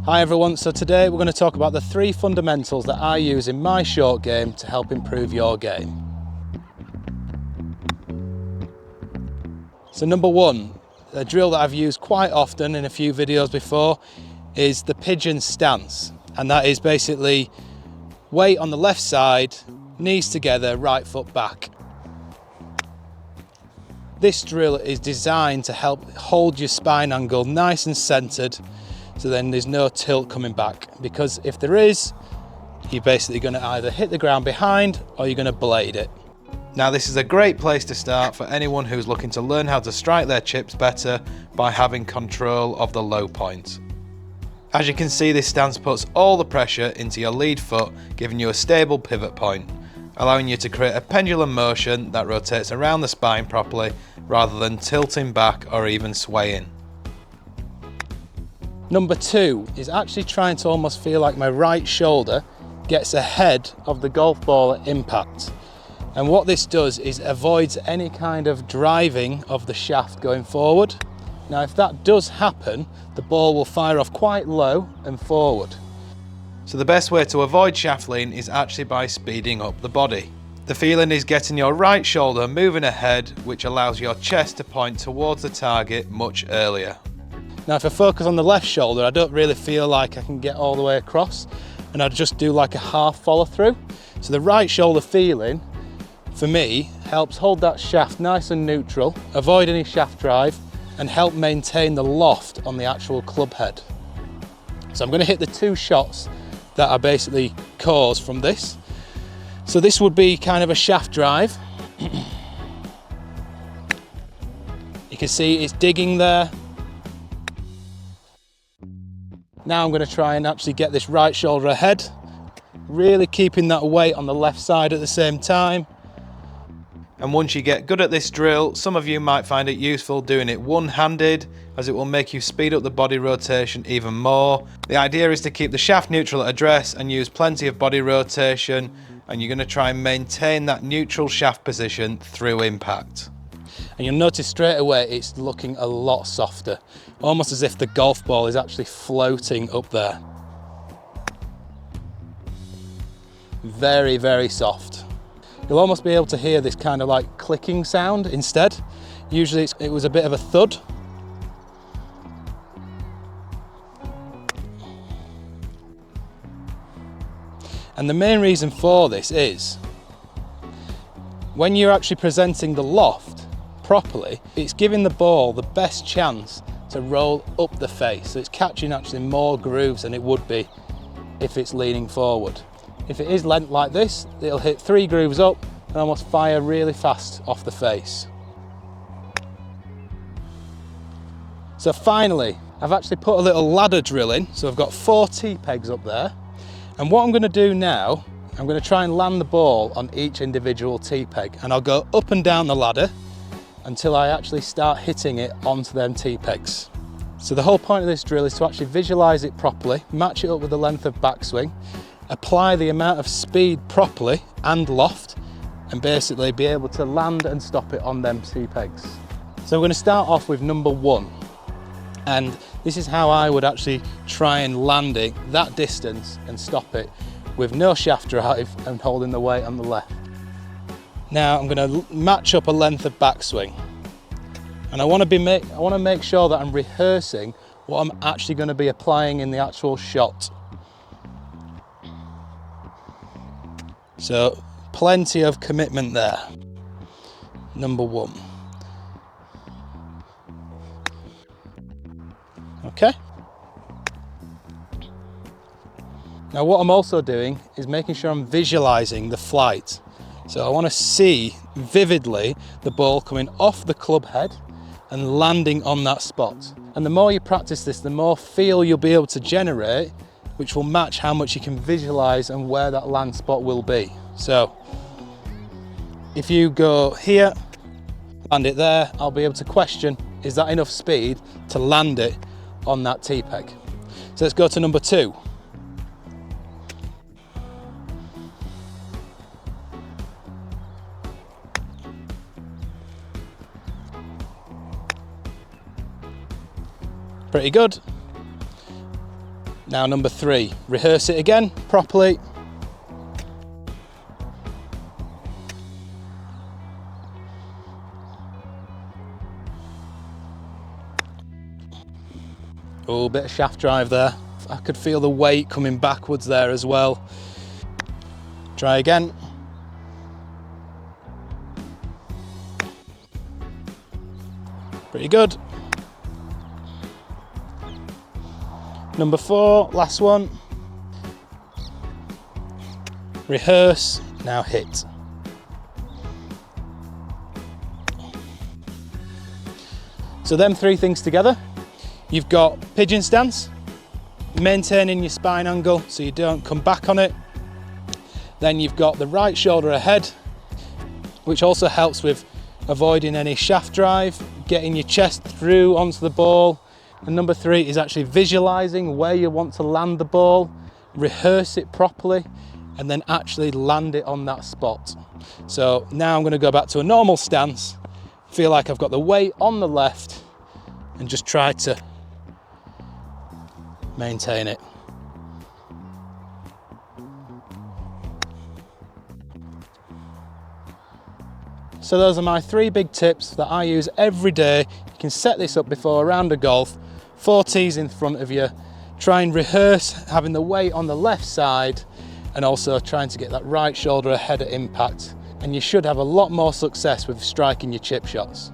Hi everyone, so today we're going to talk about the 3 fundamentals that I use in my short game to help improve your game. So number 1, a drill that I've used quite often in a few videos before is the pigeon stance, and that is basically weight on the left side, knees together, right foot back. This drill is designed to help hold your spine angle nice and centered, so then there's no tilt coming back, because if there is, you're basically going to either hit the ground behind or you're going to blade it. Now this is a great place to start for anyone who's looking to learn how to strike their chips better by having control of the low point. As you can see, this stance puts all the pressure into your lead foot, giving you a stable pivot point, allowing you to create a pendulum motion that rotates around the spine properly rather than tilting back or even swaying. Number 2 is actually trying to almost feel like my right shoulder gets ahead of the golf ball at impact. And what this does is avoids any kind of driving of the shaft going forward. Now if that does happen, the ball will fire off quite low and forward. So the best way to avoid shaft lean is actually by speeding up the body. The feeling is getting your right shoulder moving ahead, which allows your chest to point towards the target much earlier. Now if I focus on the left shoulder, I don't really feel like I can get all the way across, and I just do like a half follow through. So the right shoulder feeling, for me, helps hold that shaft nice and neutral, avoid any shaft drive, and help maintain the loft on the actual club head. So I'm going to hit the 2 shots that are basically caused from this. So this would be kind of a shaft drive. You can see it's digging there. Now I'm going to try and actually get this right shoulder ahead, really keeping that weight on the left side at the same time. And once you get good at this drill, some of you might find it useful doing it one-handed, as it will make you speed up the body rotation even more. The idea is to keep the shaft neutral at address and use plenty of body rotation, and you're going to try and maintain that neutral shaft position through impact. And you'll notice straight away it's looking a lot softer, almost as if the golf ball is actually floating up there. Very, very soft. You'll almost be able to hear this kind of like clicking sound instead. Usually it was a bit of a thud. And the main reason for this is when you're actually presenting the loft properly, it's giving the ball the best chance to roll up the face. So it's catching actually more grooves than it would be if it's leaning forward. If it is lent like this, it'll hit 3 grooves up and almost fire really fast off the face. So finally, I've actually put a little ladder drill in. So I've got 4 T-pegs up there. And what I'm going to do now, I'm going to try and land the ball on each individual T-peg, and I'll go up and down the ladder until I actually start hitting it onto them T-pegs. So the whole point of this drill is to actually visualize it properly, match it up with the length of backswing, apply the amount of speed properly and loft, and basically be able to land and stop it on them T-pegs. So we're going to start off with number 1, and this is how I would actually try and land it that distance and stop it with no shaft drive and holding the weight on the left. Now I'm going to match up a length of backswing, and I want to make sure that I'm rehearsing what I'm actually going to be applying in the actual shot. So plenty of commitment there. Number 1. Okay. Now what I'm also doing is making sure I'm visualizing the flight. So I want to see vividly the ball coming off the club head and landing on that spot. And the more you practice this, the more feel you'll be able to generate, which will match how much you can visualize and where that land spot will be. So if you go here, land it there, I'll be able to question, is that enough speed to land it on that T-peg? So let's go to number 2. Pretty good. Now number 3, rehearse it again properly. Oh, bit of shaft drive there. I could feel the weight coming backwards there as well. Try again. Pretty good. Number 4, last one. Rehearse, now hit. So them 3 things together, you've got pigeon stance, maintaining your spine angle so you don't come back on it. Then you've got the right shoulder ahead, which also helps with avoiding any shaft drive, getting your chest through onto the ball. And number 3 is actually visualizing where you want to land the ball, rehearse it properly, and then actually land it on that spot. So now I'm going to go back to a normal stance, feel like I've got the weight on the left, and just try to maintain it. So those are my 3 big tips that I use every day. You can set this up before a round of golf, 4 tees in front of you, try and rehearse having the weight on the left side and also trying to get that right shoulder ahead at impact, and you should have a lot more success with striking your chip shots.